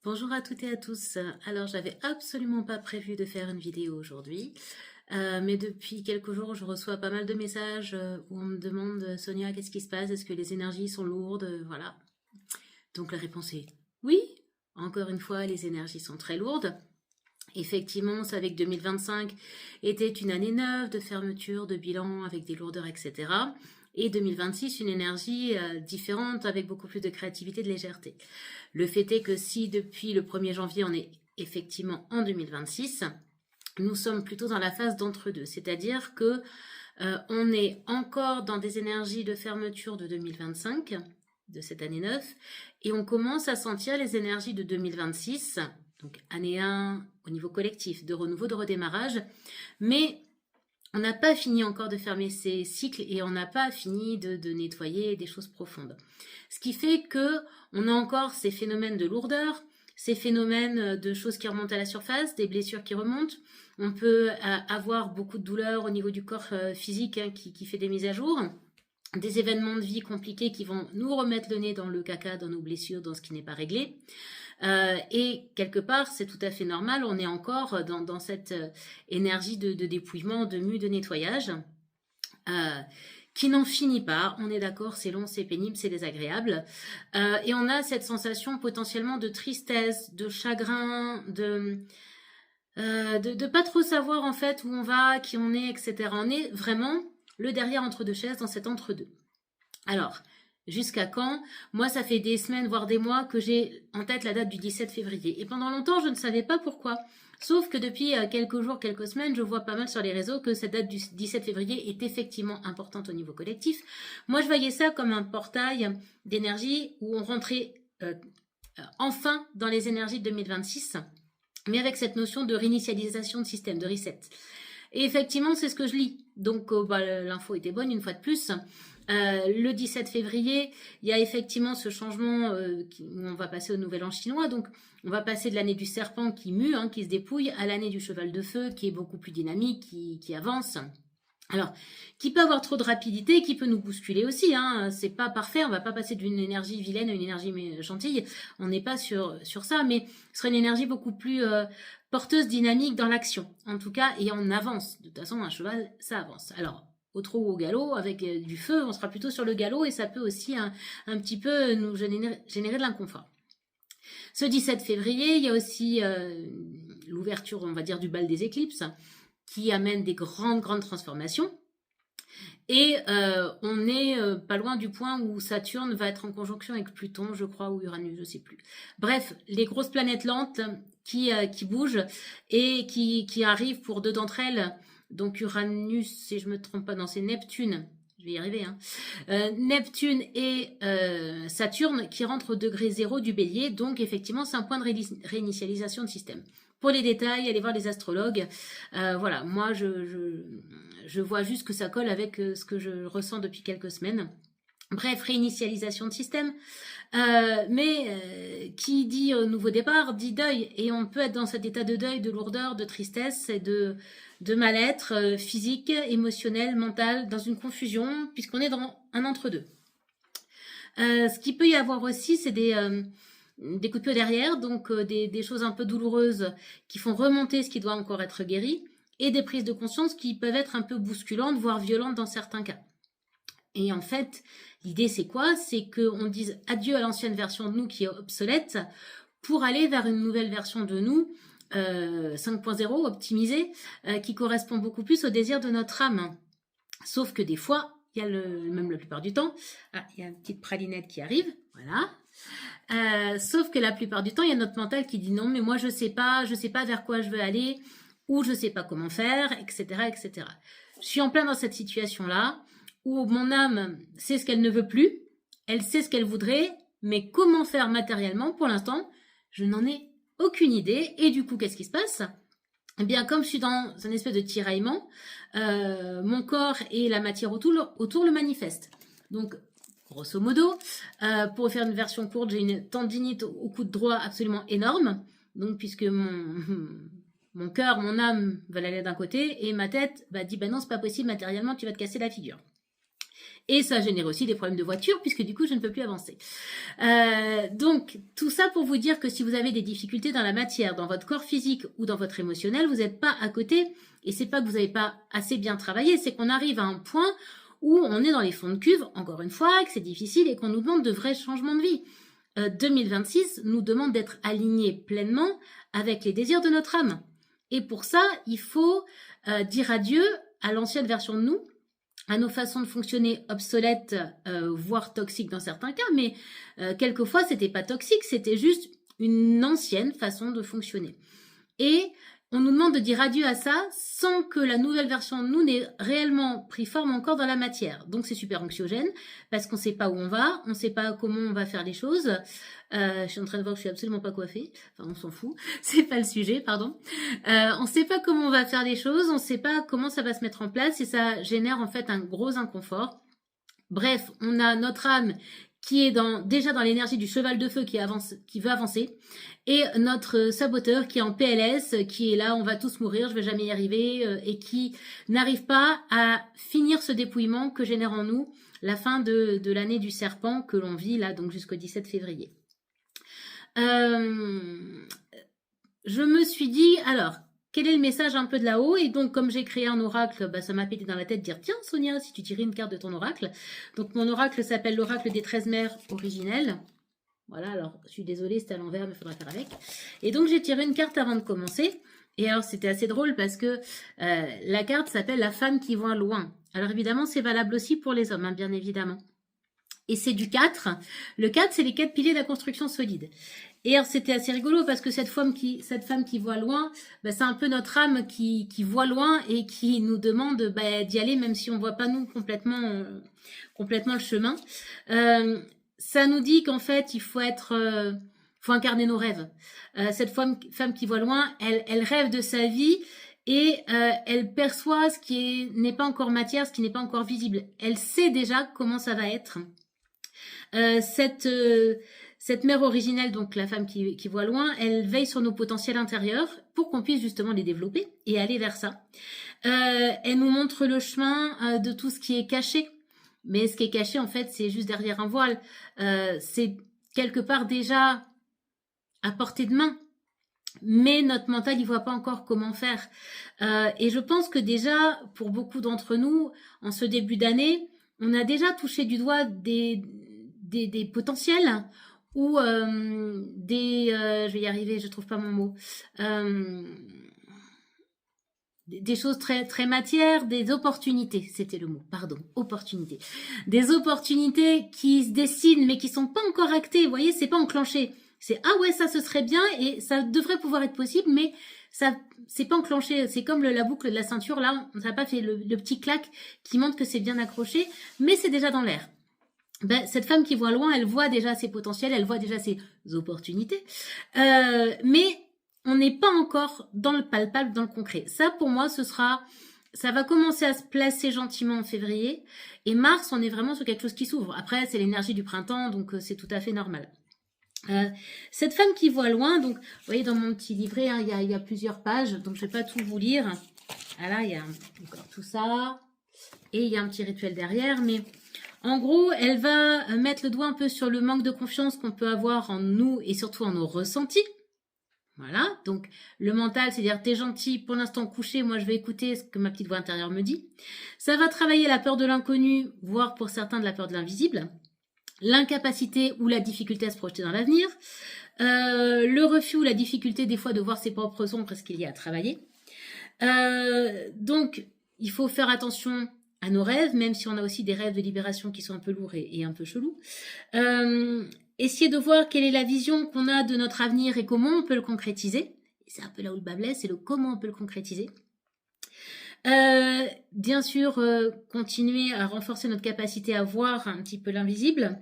Bonjour à toutes et à tous. Alors, j'avais absolument pas prévu de faire une vidéo aujourd'hui, mais depuis quelques jours, je reçois pas mal de messages où on me demande, Sonia, qu'est-ce qui se passe? Est-ce que les énergies sont lourdes? Voilà. Donc la réponse est oui. Encore une fois, les énergies sont très lourdes. Effectivement, on savait que 2025 était une année neuve de fermeture, de bilan avec des lourdeurs, etc. Et 2026, une énergie différente avec beaucoup plus de créativité, de légèreté. Le fait est que si depuis le 1er janvier, on est effectivement en 2026, nous sommes plutôt dans la phase d'entre-deux. C'est-à-dire que on est encore dans des énergies de fermeture de 2025, de cette année neuve, et on commence à sentir les énergies de 2026, donc année 1 au niveau collectif, de renouveau, de redémarrage, mais on n'a pas fini encore de fermer ces cycles et on n'a pas fini de nettoyer des choses profondes. Ce qui fait que on a encore ces phénomènes de lourdeur, ces phénomènes de choses qui remontent à la surface, des blessures qui remontent. On peut avoir beaucoup de douleurs au niveau du corps physique qui fait des mises à jour, des événements de vie compliqués qui vont nous remettre le nez dans le caca, dans nos blessures, dans ce qui n'est pas réglé. Et quelque part, c'est tout à fait normal, on est encore dans cette énergie de dépouillement, de mue, de nettoyage, qui n'en finit pas. On est d'accord, c'est long, c'est pénible, c'est désagréable. Et on a cette sensation potentiellement de tristesse, de chagrin, de pas trop savoir en fait où on va, qui on est, etc. On est vraiment le derrière entre deux chaises, dans cet entre-deux. Alors, jusqu'à quand? Moi, ça fait des semaines, voire des mois, que j'ai en tête la date du 17 février. Et pendant longtemps, je ne savais pas pourquoi. Sauf que depuis quelques jours, quelques semaines, je vois pas mal sur les réseaux que cette date du 17 février est effectivement importante au niveau collectif. Moi, je voyais ça comme un portail d'énergie où on rentrait enfin dans les énergies de 2026, mais avec cette notion de réinitialisation de système, de reset. Et effectivement, c'est ce que je lis. Donc, l'info était bonne une fois de plus. Le 17 février, il y a effectivement ce changement où on va passer au nouvel an chinois. Donc, on va passer de l'année du serpent qui mue, qui se dépouille, à l'année du cheval de feu qui est beaucoup plus dynamique, qui avance. Alors, qui peut avoir trop de rapidité, qui peut nous bousculer aussi. C'est pas parfait. On va pas passer d'une énergie vilaine à une énergie gentille. On n'est pas sur ça, mais ce serait une énergie beaucoup plus porteuse, dynamique dans l'action. En tout cas, et on avance. De toute façon, un cheval, ça avance. Alors, au trot ou au galop, avec du feu, on sera plutôt sur le galop et ça peut aussi un petit peu nous générer de l'inconfort. Ce 17 février, il y a aussi l'ouverture, on va dire, du bal des éclipses qui amène des grandes transformations. Et on est pas loin du point où Saturne va être en conjonction avec Pluton, je crois, ou Uranus, je sais plus. Bref, les grosses planètes lentes qui bougent et qui arrivent pour deux d'entre elles. Donc Uranus, si je me trompe pas, non, c'est Neptune. Je vais y arriver. Neptune et Saturne qui rentrent au degré 0 du bélier. Donc effectivement, c'est un point de réinitialisation de système. Pour les détails, allez voir les astrologues. Voilà, moi je vois juste que ça colle avec ce que je ressens depuis quelques semaines. Bref, réinitialisation de système. Mais qui dit nouveau départ dit deuil. Et on peut être dans cet état de deuil, de lourdeur, de tristesse et de mal-être physique, émotionnel, mental, dans une confusion, puisqu'on est dans un entre-deux. Ce qu'il peut y avoir aussi, c'est des coups de pied derrière, donc des choses un peu douloureuses qui font remonter ce qui doit encore être guéri, et des prises de conscience qui peuvent être un peu bousculantes, voire violentes dans certains cas. Et en fait, l'idée c'est quoi? C'est qu'on dise adieu à l'ancienne version de nous qui est obsolète pour aller vers une nouvelle version de nous 5.0 optimisée qui correspond beaucoup plus au désir de notre âme. Sauf que des fois, il y a même la plupart du temps, il y a une petite pralinette qui arrive, voilà. Sauf que la plupart du temps, il y a notre mental qui dit non, mais moi je sais pas vers quoi je veux aller, ou je sais pas comment faire, etc., etc. Je suis en plein dans cette situation-là, où mon âme sait ce qu'elle ne veut plus, elle sait ce qu'elle voudrait, mais comment faire matériellement, pour l'instant, je n'en ai aucune idée, et du coup, qu'est-ce qui se passe? Eh bien, comme je suis dans un espèce de tiraillement, mon corps et la matière autour le manifestent. Donc, grosso modo, pour faire une version courte, j'ai une tendinite au coude droit absolument énorme. Donc, puisque mon cœur, mon âme veulent aller d'un côté, et ma tête dit, non, c'est pas possible, matériellement, tu vas te casser la figure. Et ça génère aussi des problèmes de voiture, puisque du coup, je ne peux plus avancer. Donc, tout ça pour vous dire que si vous avez des difficultés dans la matière, dans votre corps physique ou dans votre émotionnel, vous n'êtes pas à côté. Et c'est pas que vous n'avez pas assez bien travaillé, c'est qu'on arrive à un point où on est dans les fonds de cuve, encore une fois, que c'est difficile et qu'on nous demande de vrais changements de vie. 2026 nous demande d'être alignés pleinement avec les désirs de notre âme. Et pour ça, il faut dire adieu à l'ancienne version de nous, à nos façons de fonctionner obsolètes, voire toxiques dans certains cas, mais quelquefois c'était pas toxique, c'était juste une ancienne façon de fonctionner. Et on nous demande de dire adieu à ça sans que la nouvelle version de nous n'ait réellement pris forme encore dans la matière. Donc c'est super anxiogène parce qu'on ne sait pas où on va, on ne sait pas comment on va faire les choses. Je suis en train de voir que je suis absolument pas coiffée. Enfin, on s'en fout. C'est pas le sujet, pardon. On ne sait pas comment on va faire les choses, on ne sait pas comment ça va se mettre en place et ça génère en fait un gros inconfort. Bref, on a notre âme qui est déjà dans l'énergie du cheval de feu qui veut avancer, et notre saboteur qui est en PLS, qui est là, on va tous mourir, je vais jamais y arriver, et qui n'arrive pas à finir ce dépouillement que génère en nous la fin de l'année du serpent que l'on vit là, donc jusqu'au 17 février. Je me suis dit, alors, quel est le message un peu de là-haut? Et donc, comme j'ai créé un oracle, ça m'a pété dans la tête de dire, tiens, Sonia, si tu tirais une carte de ton oracle. Donc, mon oracle s'appelle l'oracle des 13 mères originelles. Voilà, alors, je suis désolée, c'était à l'envers, mais il faudra faire avec. Et donc, j'ai tiré une carte avant de commencer. Et alors, c'était assez drôle parce que la carte s'appelle la femme qui voit loin. Alors, évidemment, c'est valable aussi pour les hommes, hein, bien évidemment. Et c'est du 4. Le 4, c'est les 4 piliers de la construction solide. Et alors, c'était assez rigolo parce que cette femme qui voit loin, c'est un peu notre âme qui voit loin et qui nous demande d'y aller même si on voit pas nous complètement le chemin. Ça nous dit qu'en fait, il faut incarner nos rêves. Cette femme qui voit loin, elle rêve de sa vie et elle perçoit ce qui n'est pas encore matière, ce qui n'est pas encore visible. Elle sait déjà comment ça va être. Cette mère originelle, donc la femme qui voit loin, elle veille sur nos potentiels intérieurs pour qu'on puisse justement les développer et aller vers ça. Elle nous montre le chemin de tout ce qui est caché. Mais ce qui est caché, en fait, c'est juste derrière un voile. C'est quelque part déjà à portée de main. Mais notre mental, il voit pas encore comment faire. Et je pense que déjà, pour beaucoup d'entre nous, en ce début d'année, on a déjà touché du doigt des potentiels ou je vais y arriver, je trouve pas mon mot, des choses très très matières, des opportunités, c'était le mot, pardon, opportunités, des opportunités qui se dessinent mais qui sont pas encore actées, vous voyez, c'est pas enclenché, c'est ah ouais, ça ce serait bien et ça devrait pouvoir être possible, mais ça c'est pas enclenché, c'est comme la boucle de la ceinture, là on n'a pas fait le petit clac qui montre que c'est bien accroché, mais c'est déjà dans l'air. Cette femme qui voit loin, elle voit déjà ses potentiels, elle voit déjà ses opportunités, mais on n'est pas encore dans le palpable, dans le concret. Ça, pour moi, ça va commencer à se placer gentiment en février, et mars, on est vraiment sur quelque chose qui s'ouvre. Après, c'est l'énergie du printemps, donc c'est tout à fait normal. Cette femme qui voit loin, donc, vous voyez, dans mon petit livret, hein, il y a plusieurs pages, donc je vais pas tout vous lire. Ah là, il y a encore tout ça, et il y a un petit rituel derrière, mais en gros, elle va mettre le doigt un peu sur le manque de confiance qu'on peut avoir en nous et surtout en nos ressentis. Voilà, donc le mental, c'est-à-dire t'es gentil, pour l'instant couché, moi je vais écouter ce que ma petite voix intérieure me dit. Ça va travailler la peur de l'inconnu, voire pour certains de la peur de l'invisible. L'incapacité ou la difficulté à se projeter dans l'avenir. Le refus ou la difficulté des fois de voir ses propres ombres parce qu'il y a à travailler. Donc, il faut faire attention à nos rêves, même si on a aussi des rêves de libération qui sont un peu lourds et un peu chelous. Essayer de voir quelle est la vision qu'on a de notre avenir et comment on peut le concrétiser. C'est un peu là où le bas blesse, c'est le comment on peut le concrétiser. Bien sûr, continuer à renforcer notre capacité à voir un petit peu l'invisible.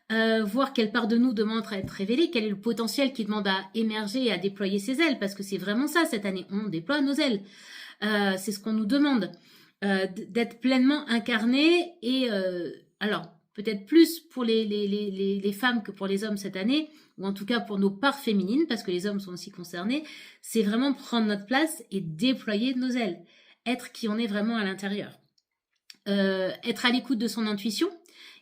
Voir quelle part de nous demande à être révélée, quel est le potentiel qui demande à émerger et à déployer ses ailes, parce que c'est vraiment ça cette année, on déploie nos ailes. C'est ce qu'on nous demande. D'être pleinement incarné et alors peut-être plus pour les femmes que pour les hommes cette année, ou en tout cas pour nos parts féminines, parce que les hommes sont aussi concernés, c'est vraiment prendre notre place et déployer nos ailes, être qui on est vraiment à l'intérieur. être à l'écoute de son intuition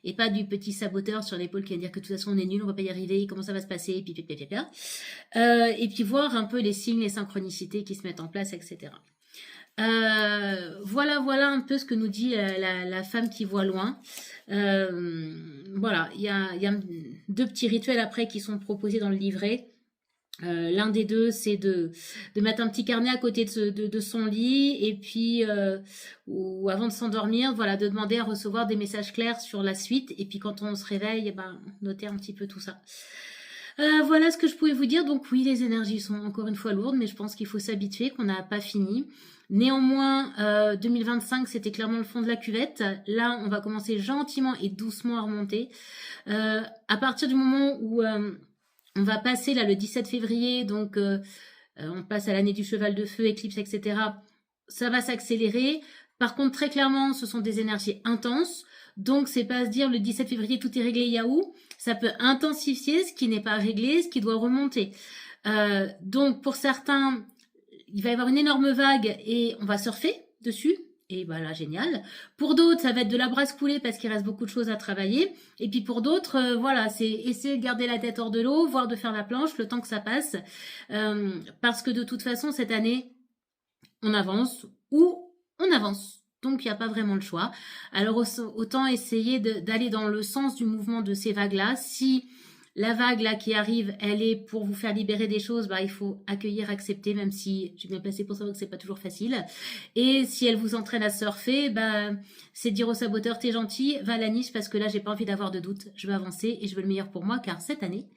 et pas du petit saboteur sur l'épaule qui va dire que de toute façon on est nul, on va pas y arriver, comment ça va se passer, et puis voir un peu les signes, les synchronicités qui se mettent en place, etc. Voilà un peu ce que nous dit la femme qui voit loin. Voilà, il y a 2 petits rituels après qui sont proposés dans le livret. L'un des 2, c'est de mettre un petit carnet à côté de son lit et puis ou avant de s'endormir, voilà, de demander à recevoir des messages clairs sur la suite et puis quand on se réveille, noter un petit peu tout ça. Voilà ce que je pouvais vous dire. Donc oui, les énergies sont encore une fois lourdes, mais je pense qu'il faut s'habituer, qu'on n'a pas fini. Néanmoins, 2025, c'était clairement le fond de la cuvette. Là, on va commencer gentiment et doucement à remonter. À partir du moment où on va passer là le 17 février, donc on passe à l'année du cheval de feu, éclipse, etc. Ça va s'accélérer. Par contre, très clairement, ce sont des énergies intenses. Donc, c'est pas à se dire le 17 février, tout est réglé, Yahoo. Ça peut intensifier ce qui n'est pas réglé, ce qui doit remonter. Donc, pour certains, il va y avoir une énorme vague et on va surfer dessus. Et voilà, génial. Pour d'autres, ça va être de la brasse coulée parce qu'il reste beaucoup de choses à travailler. Et puis pour d'autres, voilà, c'est essayer de garder la tête hors de l'eau, voire de faire la planche le temps que ça passe. Parce que de toute façon, cette année, on avance ou on avance. Donc, il n'y a pas vraiment le choix. Alors, autant essayer d'aller dans le sens du mouvement de ces vagues-là. Si la vague là qui arrive, elle est pour vous faire libérer des choses, il faut accueillir, accepter, même si je suis bien placée pour savoir que c'est pas toujours facile. Et si elle vous entraîne à surfer, c'est dire au saboteur, t'es gentil, va à la niche parce que là, j'ai pas envie d'avoir de doute. Je veux avancer et je veux le meilleur pour moi car cette année,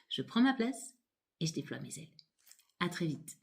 je prends ma place et je déploie mes ailes. À très vite.